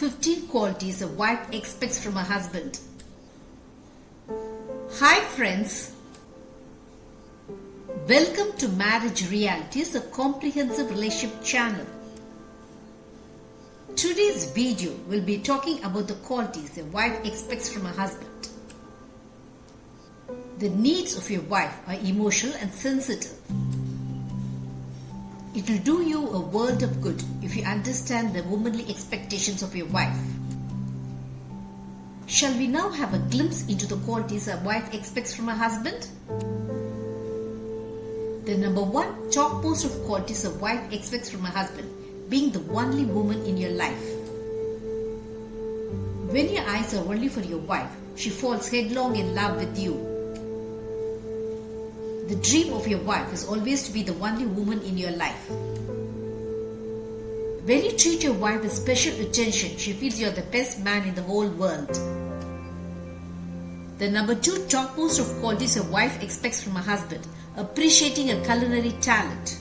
15 qualities a wife expects from a husband. Hi friends, welcome to Marriage Realities, a comprehensive relationship channel. Today's video will be talking about the qualities a wife expects from a husband. The needs of your wife are emotional and sensitive. It will do you a world of good if you understand the womanly expectations of your wife. Shall we now have a glimpse into the qualities a wife expects from a husband? The number one topmost of qualities a wife expects from a husband, being the only woman in your life. When your eyes are only for your wife, she falls headlong in love with you. The dream of your wife is always to be the only woman in your life. When you treat your wife with special attention, she feels you are the best man in the whole world. The number two topmost of qualities a wife expects from a husband, appreciating a culinary talent.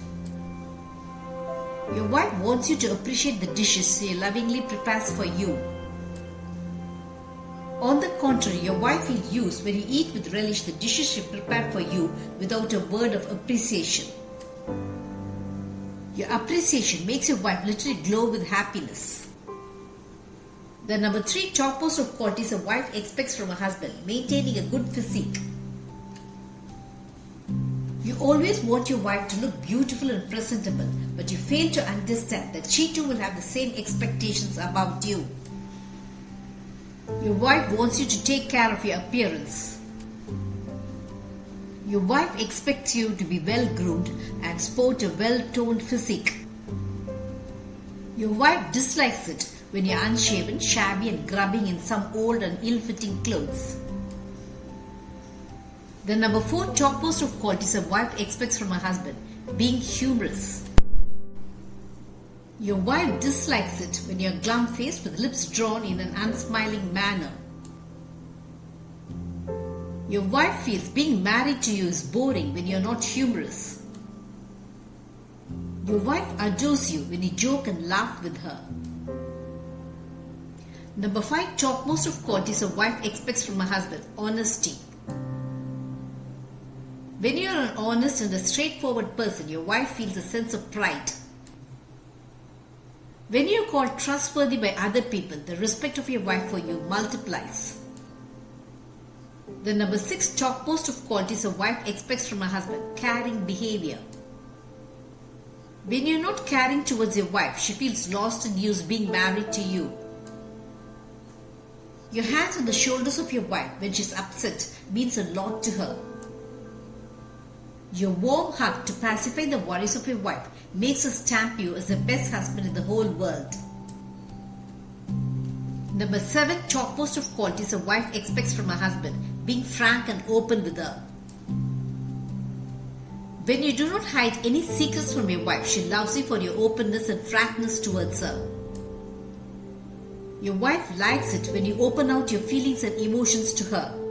Your wife wants you to appreciate the dishes she lovingly prepares for you. On the contrary, your wife feels used when you eat with relish the dishes she prepared for you without a word of appreciation. Your appreciation makes your wife literally glow with happiness. The number three topmost of qualities a wife expects from a husband, maintaining a good physique. You always want your wife to look beautiful and presentable, but you fail to understand that she too will have the same expectations about you. Your wife wants you to take care of your appearance. Your wife expects you to be well-groomed and sport a well-toned physique. Your wife dislikes it when you're unshaven, shabby and grubbing in some old and ill-fitting clothes. The number four topmost of qualities a wife expects from a husband, being humorous. Your wife dislikes it when you're glum-faced with lips drawn in an unsmiling manner. Your wife feels being married to you is boring when you're not humorous. Your wife adores you when you joke and laugh with her. Number five topmost of qualities a wife expects from a husband, honesty. When you're an honest and a straightforward person, your wife feels a sense of pride. When you are called trustworthy by other people, the respect of your wife for you multiplies. The number six topmost of qualities a wife expects from a husband, caring behavior. When you are not caring towards your wife, she feels lost and used being married to you. Your hands on the shoulders of your wife when she is upset means a lot to her. Your warm hug to pacify the worries of your wife makes her stamp you as the best husband in the whole world. Number seven topmost of qualities a wife expects from a husband, being frank and open with her. When you do not hide any secrets from your wife, she loves you for your openness and frankness towards her. Your wife likes it when you open out your feelings and emotions to her.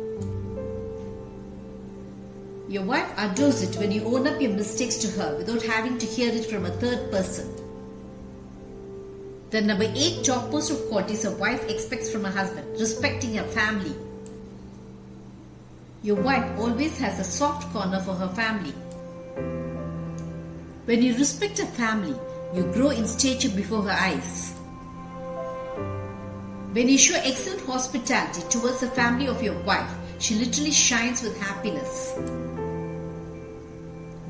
Your wife adores it when you own up your mistakes to her without having to hear it from a third person. The number eight topmost of qualities a wife expects from a husband, respecting her family. Your wife always has a soft corner for her family. When you respect her family, you grow in stature before her eyes. When you show excellent hospitality towards the family of your wife, she literally shines with happiness.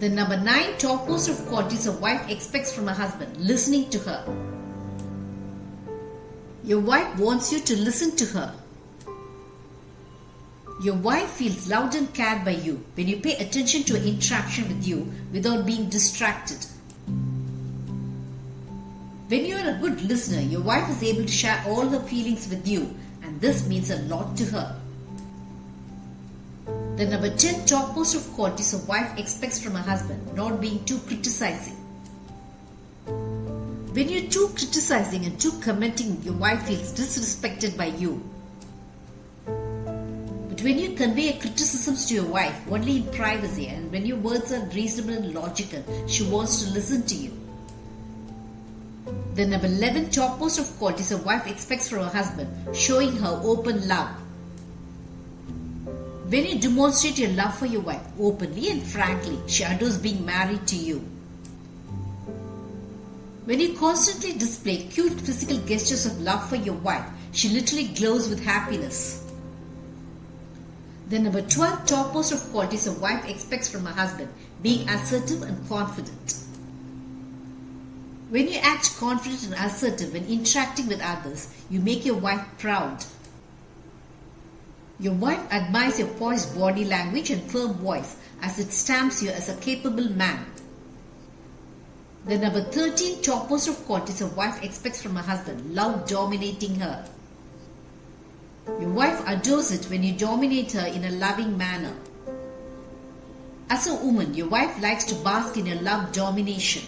The number nine topmost of qualities a wife expects from a husband, listening to her. Your wife wants you to listen to her. Your wife feels loved and cared by you when you pay attention to her interaction with you without being distracted. When you are a good listener, your wife is able to share all her feelings with you, and this means a lot to her. The number 10 topmost of qualities a wife expects from a husband, not being too criticizing. When you're too criticizing and too commenting, your wife feels disrespected by you. But when you convey criticisms to your wife only in privacy and when your words are reasonable and logical, she wants to listen to you. The number 11 top most of qualities a wife expects from her husband, showing her open love. When you demonstrate your love for your wife openly and frankly, she adores being married to you. When you constantly display cute physical gestures of love for your wife, she literally glows with happiness. The number 12 top most of qualities a wife expects from her husband, being assertive and confident. When you act confident and assertive when interacting with others, you make your wife proud. Your wife admires your poised body language and firm voice as it stamps you as a capable man. The number 13 top most of qualities a wife expects from her husband, love dominating her. Your wife adores it when you dominate her in a loving manner. As a woman, your wife likes to bask in your love domination.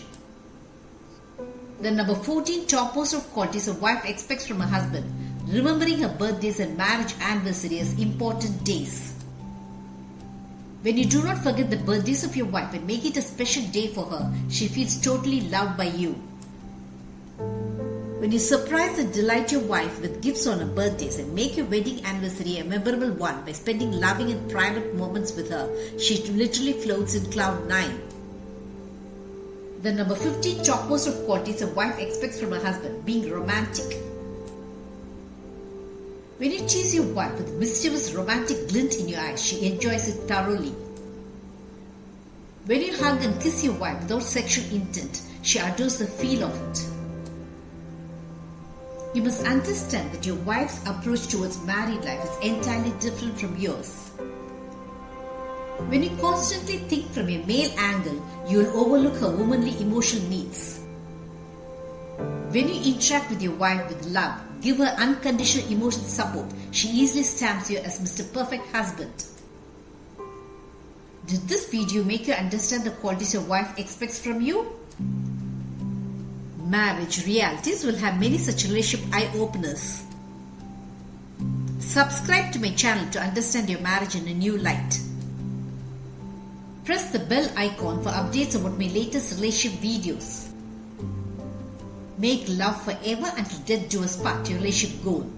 The number 14 top most of qualities a wife expects from her husband, remembering her birthdays and marriage anniversary as important days. When you do not forget the birthdays of your wife and make it a special day for her, she feels totally loved by you. When you surprise and delight your wife with gifts on her birthdays and make your wedding anniversary a memorable one by spending loving and private moments with her, she literally floats in cloud 9. The number 15 top most of qualities a wife expects from her husband, being romantic. When you tease your wife with a mischievous romantic glint in your eyes, she enjoys it thoroughly. When you hug and kiss your wife without sexual intent, she adores the feel of it. You must understand that your wife's approach towards married life is entirely different from yours. When you constantly think from a male angle, you will overlook her womanly emotional needs. When you interact with your wife with love, give her unconditional emotional support, she easily stamps you as Mr. Perfect Husband. Did this video make you understand the qualities your wife expects from you? Marriage realities will have many such relationship eye-openers. Subscribe to my channel to understand your marriage in a new light. Press the bell icon for updates about my latest relationship videos. Make love forever until death do us part, your relationship goal.